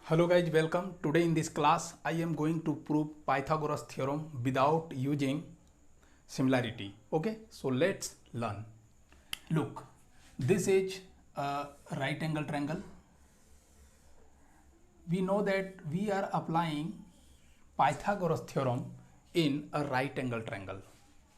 Hello guys, welcome. Today in this class I am going to prove Pythagoras theorem without using similarity. Okay, so let's learn. Look, this is a right angle triangle. We know that we are applying Pythagoras theorem in a right angle triangle.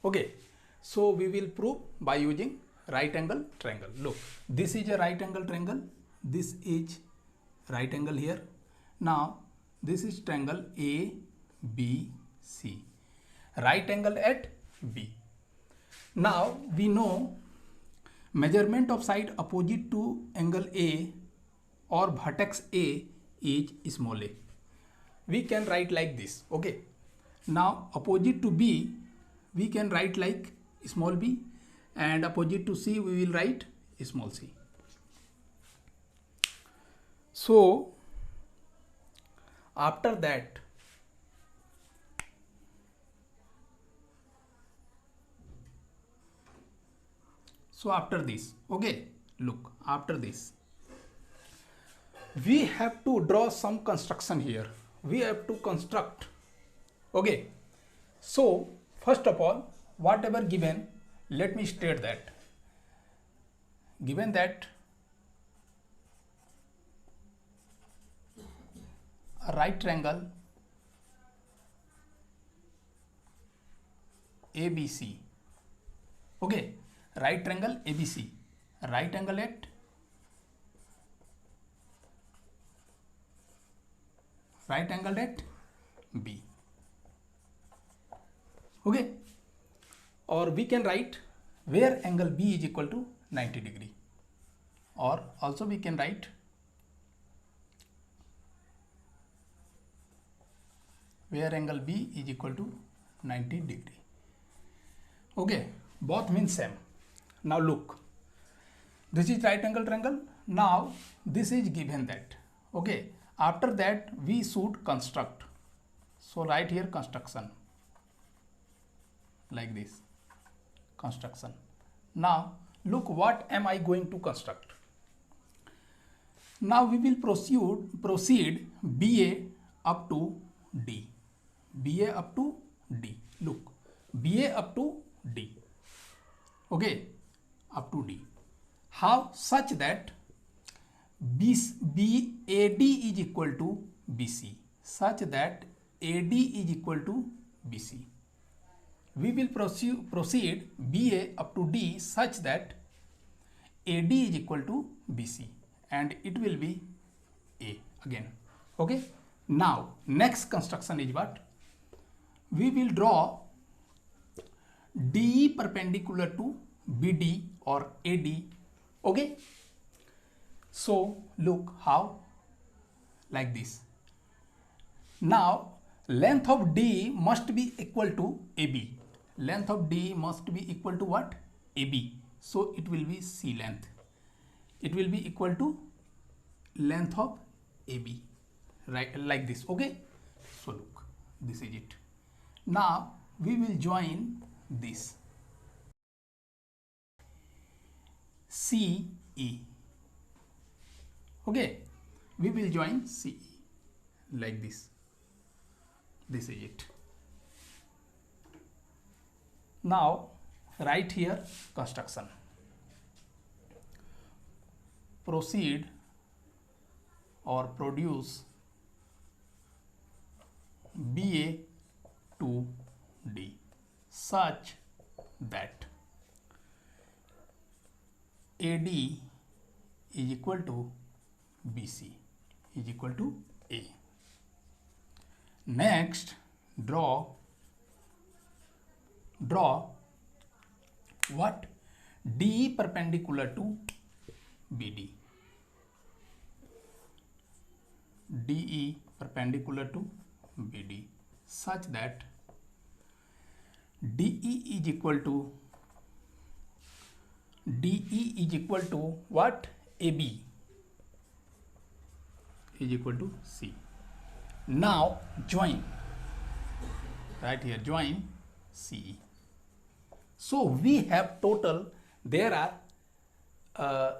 Okay, so we will prove by using right angle triangle. Look, this is a right angle triangle. This is right angle here. Now this is triangle ABC, right angle at B. Now we know measurement of side opposite to angle A or vertex A is small a. We can write like this. Okay, now opposite to B we can write like small b, and opposite to C we will write small c. So after that, after this, okay, look, after this we have to draw some construction here. We have to construct. Okay, so first of all, whatever given, let me state that given that a right triangle ABC, okay, right triangle ABC, right angle at B, okay, or we can write where angle B is equal to 90 degree, or also we can write where angle B is equal to 90 degree. Okay, both means same. Now look, this is right angle triangle. Now this is given that. Okay, after that we should construct. So write here construction like this, construction. Now look, what am I going to construct? Now we will proceed BA up to D. BA up to D. Look, BA up to D. Okay, up to D. How? Such that BAD is equal to BC. Such that AD is equal to BC. We will proceed BA up to D such that AD is equal to BC, and it will be A again. Okay. Now next construction is what? We will draw DE perpendicular to BD or AD. Okay. So look how, like this. Now length of D must be equal to AB. Length of D must be equal to what? AB. So it will be C length. It will be equal to length of AB, right, like this. Okay, so look, this is it. Now we will join this CE. Okay, we will join CE like this. This is it. Now write here construction. Proceed or produce BA to D such that AD is equal to BC is equal to A. Next, draw what? DE perpendicular to BD. DE perpendicular to BD such that DE is equal to what? AB is equal to C. Now join, right here, join CE. So we have total, there are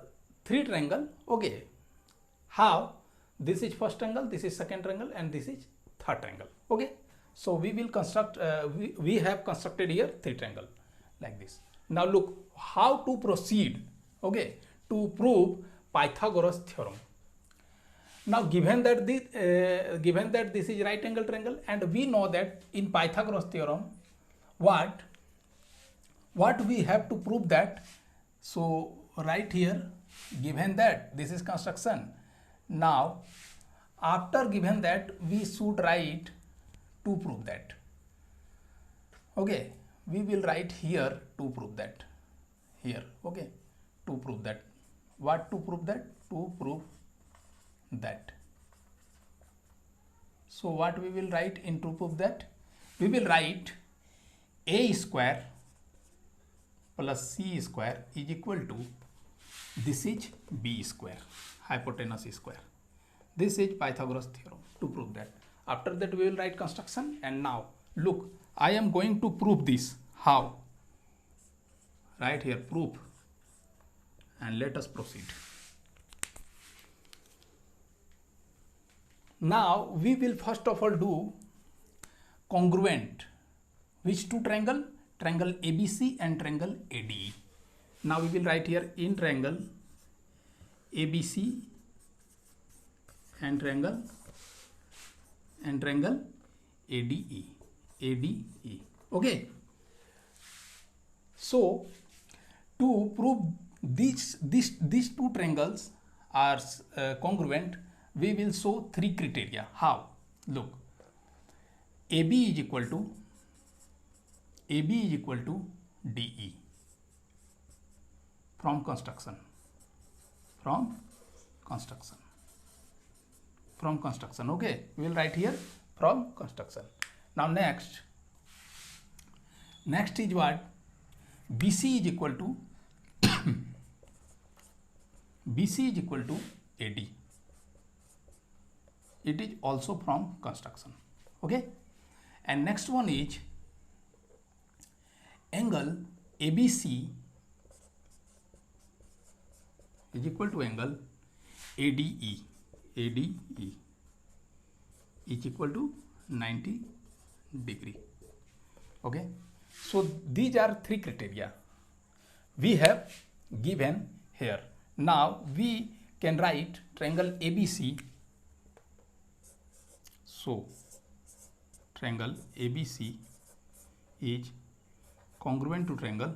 3 triangle. Okay, how? this is first triangle, this is second triangle, and this is third triangle. Okay, so we will construct, we have constructed here three triangle like this. Now look how to proceed, okay, to prove Pythagoras theorem. Now given that this is right angle triangle, and we know that in Pythagoras theorem what we have to prove that. So right here, given that this is construction, now after given that we should write to prove that. Okay, we will write here to prove that here. Okay, to prove that. What to prove that? To prove that. So what we will write in to prove that? We will write a square plus c square is equal to, this is b square, hypotenuse square. This is Pythagoras theorem to prove that. After that we will write construction, and now look, I am going to prove this. How? Right here, proof, and let us proceed. Now we will first of all do congruent. Which two triangle? Triangle ABC and triangle ADE. Now we will write here in triangle ABC and triangle ADE. Okay. So to prove these two triangles are congruent, we will show three criteria. How? Look, AB is equal to DE from construction. Okay, we will write here from construction. Now next is what? BC is equal to AD. It is also from construction. Okay, and next one is angle ABC is equal to angle ADE is equal to 90 degree. Okay, so these are three criteria we have given here. Now we can write triangle ABC. So triangle ABC is congruent to triangle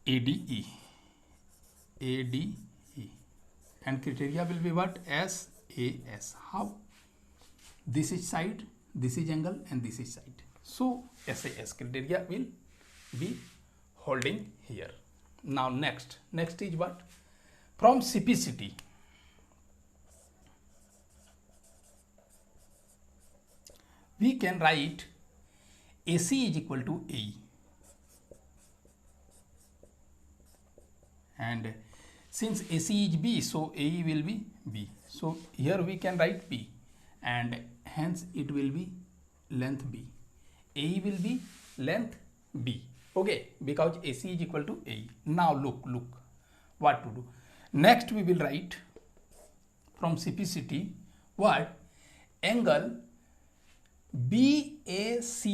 ADE, and criteria will be what? SAS. How? This is side, this is angle, and this is side. So SAS criteria will be holding here. Now next is what? From CPCT, we can write AC is equal to AE, and since AC is B, so AE will be B. So here we can write B, and hence it will be length B. AE will be length B. Okay, because AC is equal to AE. Now look what to do. Next we will write from CPCT what? Angle BAC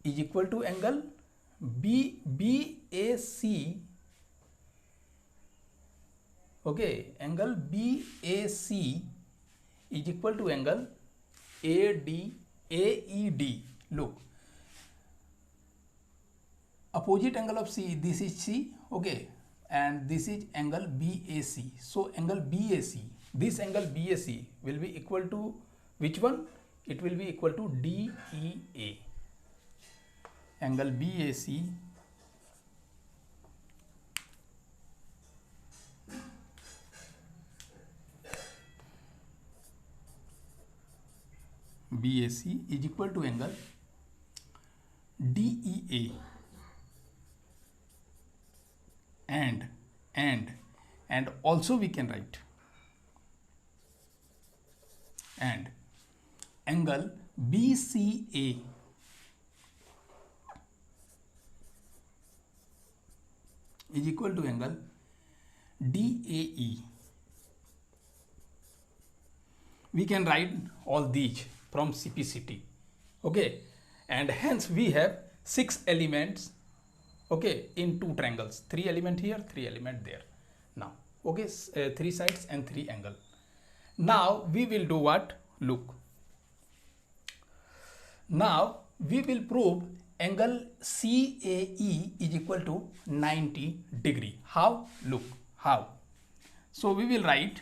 is equal to angle BAC. Okay, angle BAC is equal to angle AED. Look, opposite angle of C, this is C. Okay, and this is angle BAC. So angle BAC, this angle BAC will be equal to which one? It will be equal to DEA. Angle BAC is equal to angle DEA, and also we can write and angle BCA is equal to angle DAE. we can write all these from CPCT. Okay, and hence we have 6 elements, okay, in 2 triangles, 3 element here, 3 element there. Now, okay, 3 sides and 3 angle. Now we will do what? Look, now we will prove angle CAE is equal to 90 degree. How? Look, how? So we will write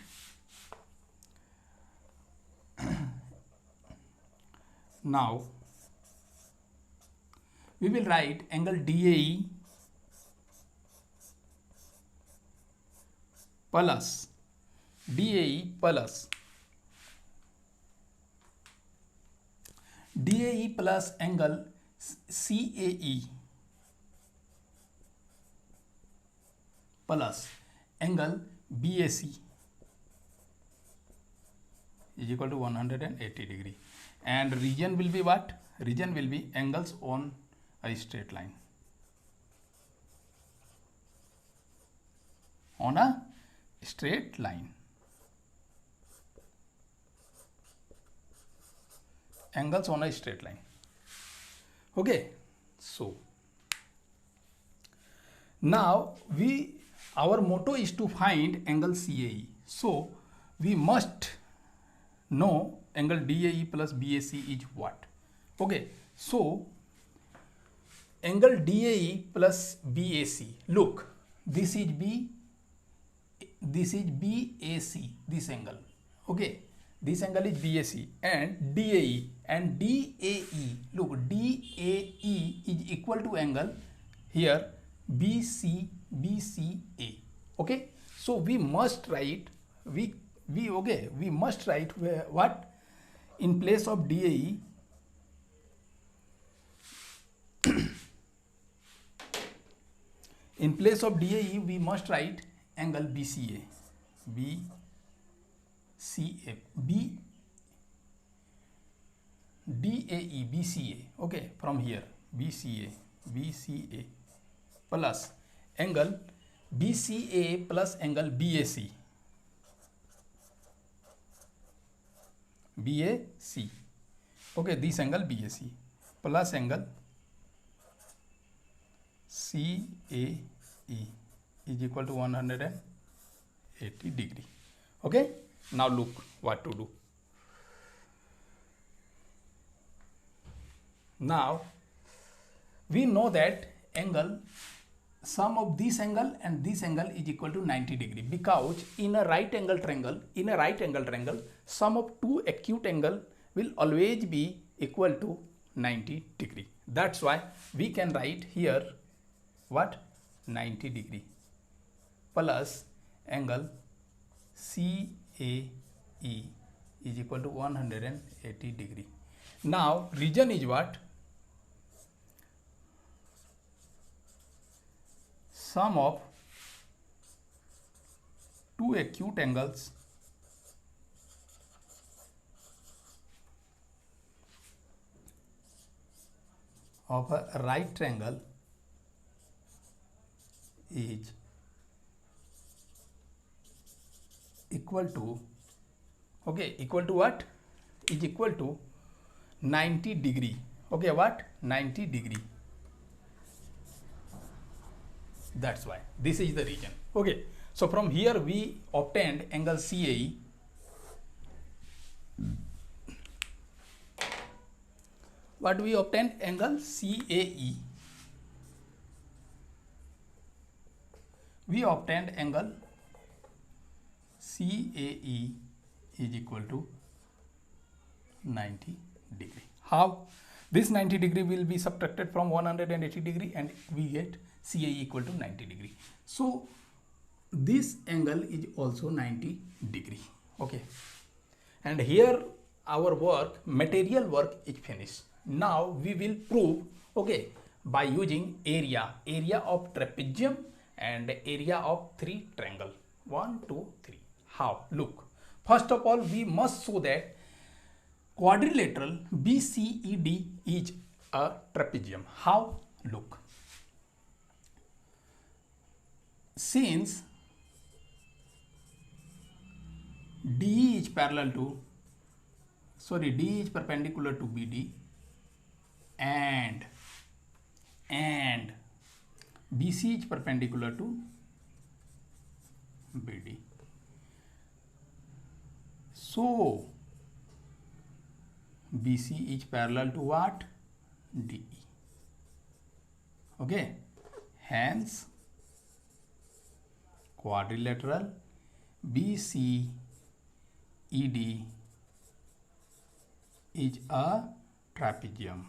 now we will write angle DAE plus DAE plus angle CAE plus angle BAC is equal to 180 degree, and region will be what? Region will be angles on a straight line. On a straight line. Angles on a straight line. Okay, so now our motto is to find angle CAE. So we must know angle DAE plus BAC is what? Okay, so angle DAE plus BAC, look, this is B, this is BAC, this angle. Okay, this angle is BAC, and DAE, and DAE, look, DAE is equal to angle here BCA. Okay, so we must write we must write what in place of DAE. In place of DAE we must write angle BCA. DAE BCA. Okay, from here BCA plus angle BCA plus angle BAC. Okay, this angle BAC plus angle CAE is equal to 180 degree. Okay, now look what to do. Now we know that angle, sum of this angle and this angle is equal to 90 degree, because in a right angle triangle, sum of two acute angle will always be equal to 90 degree. That's why we can write here what? 90 degree plus angle CAE is equal to 180 degree. Now region is what? Sum of two acute angles of a right triangle is equal to, okay, equal to what? Is equal to 90 degree. Okay, what? 90 degree. That's why this is the region. Okay, so from here we obtained angle CAE. What we obtained? Angle CAE. We obtained angle CAE is equal to 90 degree. How? This 90 degree will be subtracted from 180 degree and we get CAE equal to 90 degree. So this angle is also 90 degree. Okay, and here our work, material work, is finished. Now we will prove, okay, by using area of trapezium and area of 3 triangle 1, 2, 3. How? Look, first of all we must show that quadrilateral BCED is a trapezium. How? Look, since DE is parallel to sorry, D is perpendicular to BD and BC is perpendicular to BD. So BC is parallel to what? DE. Okay, hence quadrilateral BCED is a trapezium.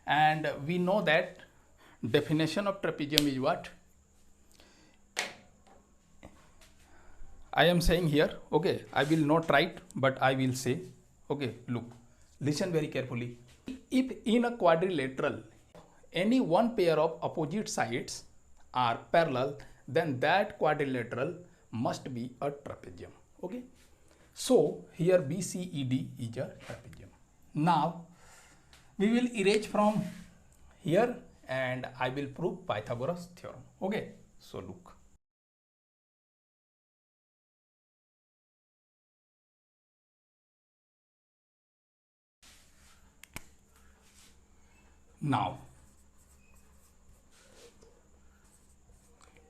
And we know that definition of trapezium is what? I am saying here, okay, I will not write, but I will say, okay, look, listen very carefully. If in a quadrilateral, any one pair of opposite sides are parallel, then that quadrilateral must be a trapezium. Okay, so here BCED is a trapezium. Now we will erase from here and I will prove Pythagoras theorem. Okay, so look. Now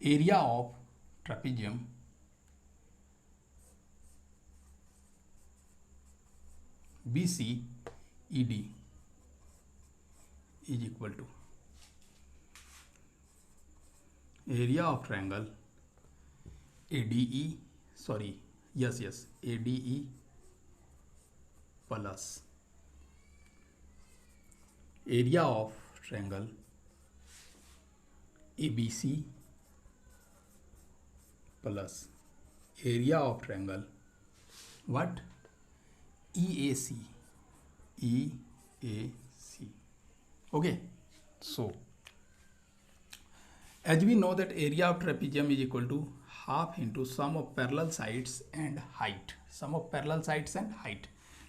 area of trapezium BCED is equal to area of triangle ADE, ADE plus area of triangle ABC plus area of triangle what? EAC. Okay, so as we know that area of trapezium is equal to half into sum of parallel sides and height.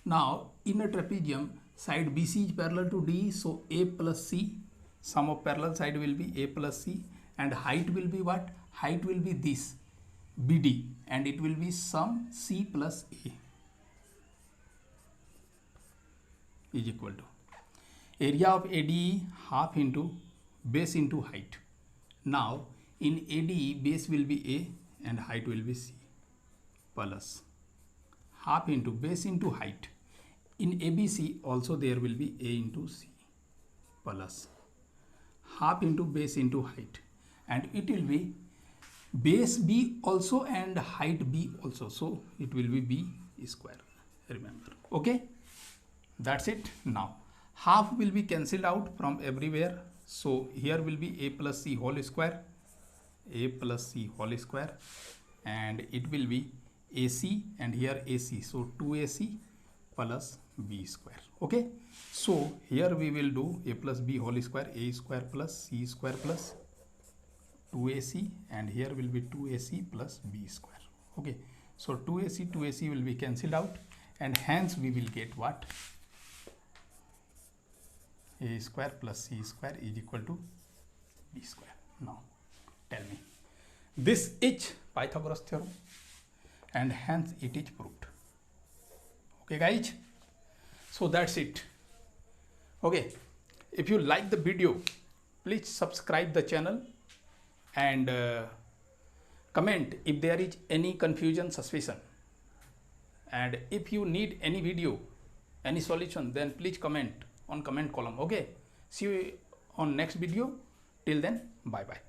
Now in a trapezium, side BC is parallel to D, so A plus C, sum of parallel side will be A plus C, and height will be what? Height will be this BD, and it will be sum C plus A is equal to area of ADE half into base into height. Now in ADE base will be A and height will be C plus half into base into height. In ABC also there will be A into C plus half into base into height, and it will be base B also and height B also, so it will be B square, remember. Okay, that's it. Now half will be cancelled out from everywhere, so here will be A plus C whole square, and it will be AC and here AC, so 2AC plus B square. Okay, so here we will do A plus B whole square, A square plus C square plus 2AC, and here will be 2AC plus B square. Okay, so 2AC will be cancelled out, and hence we will get what? A square plus C square is equal to B square. Now tell me, this is Pythagoras theorem and hence it is proved. Okay guys, so that's it. Okay, if you like the video, please subscribe the channel and comment if there is any confusion, suspicion, and if you need any video, any solution, then please comment on comment column. Okay, see you on next video. Till then, bye bye.